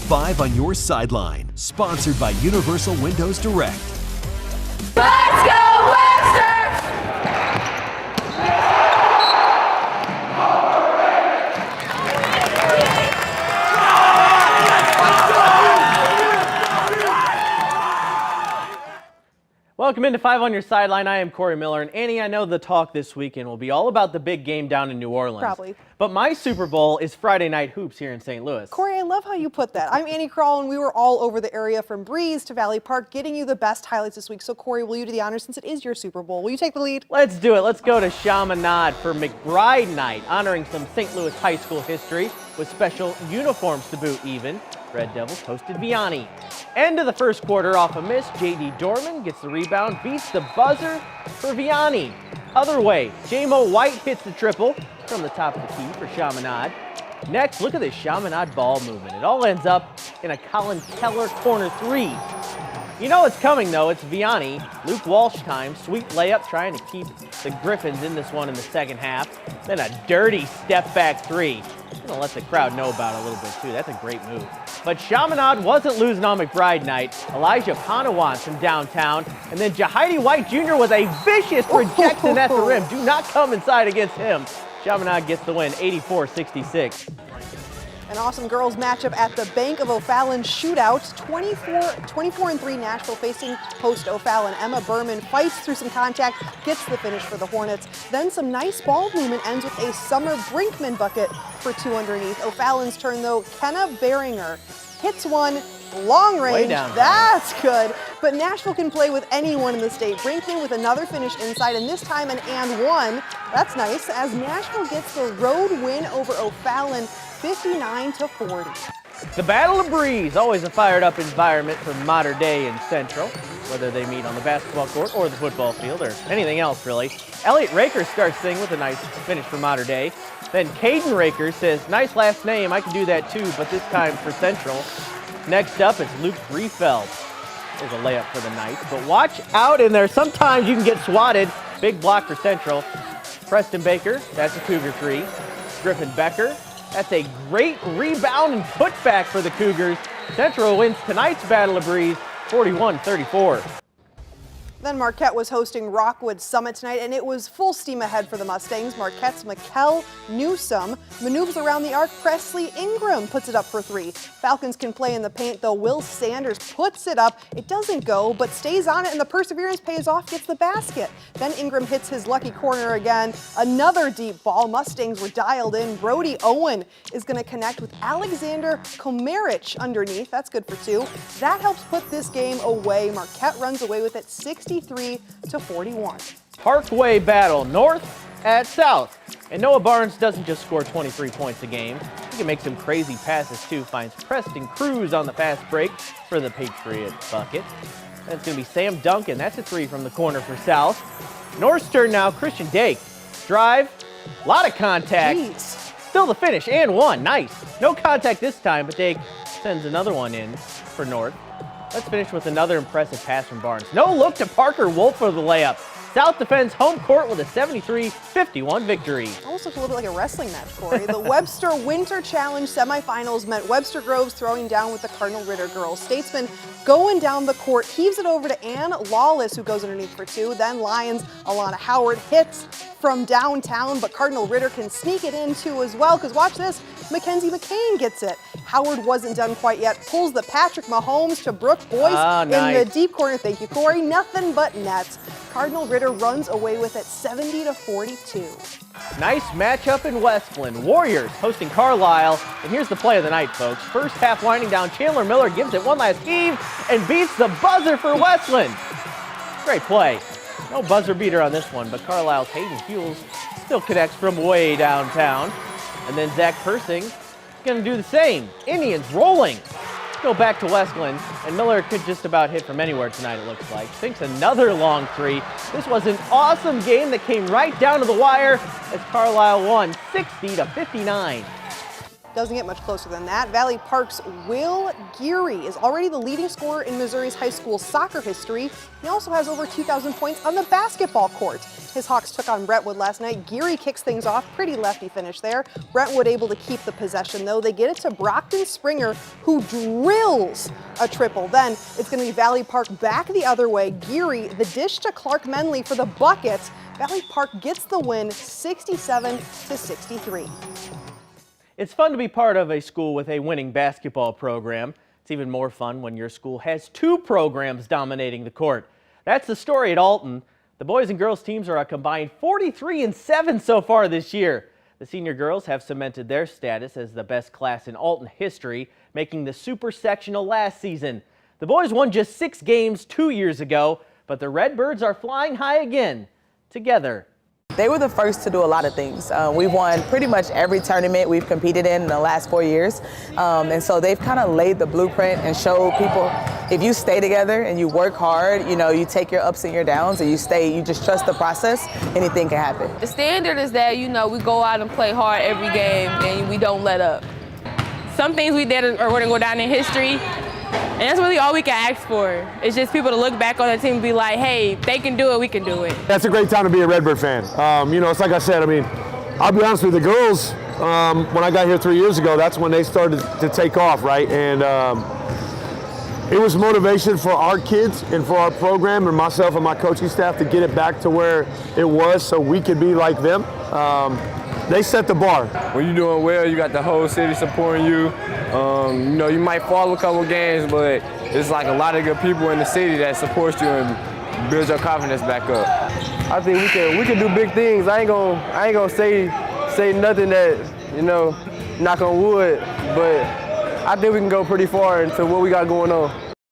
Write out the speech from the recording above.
5 on Your Sideline, sponsored by Universal Windows Direct. Let's go, Webster! Welcome into 5 on Your Sideline. I am Corey Miller, and Annie, I know the talk this weekend will be all about the big game down in New Orleans. Probably. But my Super Bowl is Friday Night Hoops here in St. Louis. Corey, I love how you put that. I'm Annie Kroll, and we were all over the area from Breeze to Valley Park getting you the best highlights this week. So, Corey, will you do the honors since it is your Super Bowl? Will you take the lead? Let's do it. Let's go to Chaminade for McBride Night, honoring some St. Louis high school history with special uniforms to boot even. Red Devils hosted Vianney. End of the first quarter off a miss, J.D. Dorman gets the rebound, beats the buzzer for Vianney. Other way, J-Mo White hits the triple from the top of the key for Chaminade. Next, look at this Chaminade ball movement. It all ends up in a Colin Keller corner three. You know it's coming though, it's Vianney. Luke Walsh time, sweet layup trying to keep the Griffins in this one in the second half. Then a dirty step back three. I'm gonna let the crowd know about it a little bit too, that's a great move. But Chaminade wasn't losing on McBride night. Elijah Panawans from downtown, and then Jahidi White Jr. was a vicious rejection at the rim. Do not come inside against him. Chaminade gets the win, 84-66. An awesome girls matchup at the Bank of O'Fallon shootout. 24-3 Nashville facing host O'Fallon. Emma Berman fights through some contact, gets the finish for the Hornets. Then some nice ball movement ends with a Summer Brinkman bucket for two underneath. O'Fallon's turn though, Kenna Beringer hits one. Long range, that's good. But Nashville can play with anyone in the state. Brinkman with another finish inside, and this time an and one. That's nice, as Nashville gets the road win over O'Fallon, 59-40. The Battle of Breeze, always a fired up environment for Modern Day and Central, whether they meet on the basketball court or the football field or anything else really. Elliot Raker starts thing with a nice finish for Modern Day. Then Caden Raker says, nice last name, I can do that too, but this time for Central. Next up, it's Luke Briefeld. There's a layup for the Knights, but watch out in there. Sometimes you can get swatted. Big block for Central. Preston Baker, that's a Cougar three. Griffin Becker, that's a great rebound and putback for the Cougars. Central wins tonight's Battle of Breeze, 41-34. Then Marquette was hosting Rockwood Summit tonight, and it was full steam ahead for the Mustangs. Marquette's Mikkel Newsome maneuvers around the arc. Presley Ingram puts it up for three. Falcons can play in the paint, though. Will Sanders puts it up. It doesn't go, but stays on it, and the perseverance pays off, gets the basket. Then Ingram hits his lucky corner again. Another deep ball. Mustangs were dialed in. Brody Owen is going to connect with Alexander Komarich underneath. That's good for two. That helps put this game away. Marquette runs away with it 63-41. Parkway battle, north at south. And Noah Barnes doesn't just score 23 points a game. He can make some crazy passes too. Finds Preston Cruz on the fast break for the Patriot bucket. And it's going to be Sam Duncan. That's a three from the corner for South. North's turn now. Christian Dake. Drive. A lot of contact. Jeez. Still the finish and one. Nice. No contact this time, but Dake sends another one in for North. Let's finish with another impressive pass from Barnes. No look to Parker Wolf for the layup. South defends home court with a 73-51 victory. Almost looks a little bit like a wrestling match, Corey. The Webster Winter Challenge semifinals meant Webster Groves throwing down with the Cardinal Ritter girls. Statesman going down the court, heaves it over to Ann Lawless, who goes underneath for two. Then Lions, Alana Howard hits from downtown, but Cardinal Ritter can sneak it in too as well, because watch this, Mackenzie McCain gets it. Howard wasn't done quite yet, pulls the Patrick Mahomes to Brooke Boyce in the deep corner. Thank you, Corey. Nothing but nets. Cardinal Ritter runs away with it 70-42. Nice matchup in Westland. Warriors hosting Carlisle. And here's the play of the night, folks. First half winding down. Chandler Miller gives it one last heave and beats the buzzer for Westland. Great play. No buzzer beater on this one, but Carlisle's Hayden Hughes still connects from way downtown. And then Zach Persing is going to do the same. Indians rolling. Go back to Westland, and Miller could just about hit from anywhere tonight, it looks like. Sinks another long three. This was an awesome game that came right down to the wire as Carlisle won 60-59. Doesn't get much closer than that. Valley Park's Will Geary is already the leading scorer in Missouri's high school soccer history. He also has over 2,000 points on the basketball court. His Hawks took on Brentwood last night. Geary kicks things off. Pretty lefty finish there. Brentwood able to keep the possession, though. They get it to Brockton Springer, who drills a triple. Then it's going to be Valley Park back the other way. Geary, the dish to Clark Menley for the buckets. Valley Park gets the win 67-63. It's fun to be part of a school with a winning basketball program. It's even more fun when your school has two programs dominating the court. That's the story at Alton. The boys and girls teams are a combined 43-7 so far this year. The senior girls have cemented their status as the best class in Alton history, making the super sectional last season. The boys won just 6 games 2 years ago, but the Redbirds are flying high again, together. They were the first to do a lot of things. We've won pretty much every tournament we've competed in the last 4 years. And so they've kind of laid the blueprint and showed people if you stay together and you work hard, you know, you take your ups and your downs and you just trust the process, anything can happen. The standard is that, you know, we go out and play hard every game and we don't let up. Some things we did are going to go down in history. And that's really all we can ask for. It's just people to look back on the team and be like, hey, if they can do it, we can do it. That's a great time to be a Redbird fan. You know, it's like I said, I mean, I'll be honest with you, the girls, when I got here 3 years ago, that's when they started to take off, right? And it was motivation for our kids and for our program and myself and my coaching staff to get it back to where it was so we could be like them. They set the bar. When you're doing well, you got the whole city supporting you. You know, you might fall a couple games, but it's like a lot of good people in the city that supports you and builds your confidence back up. I think we can do big things. I ain't gonna say nothing that, you know, knock on wood, but I think we can go pretty far into what we got going on.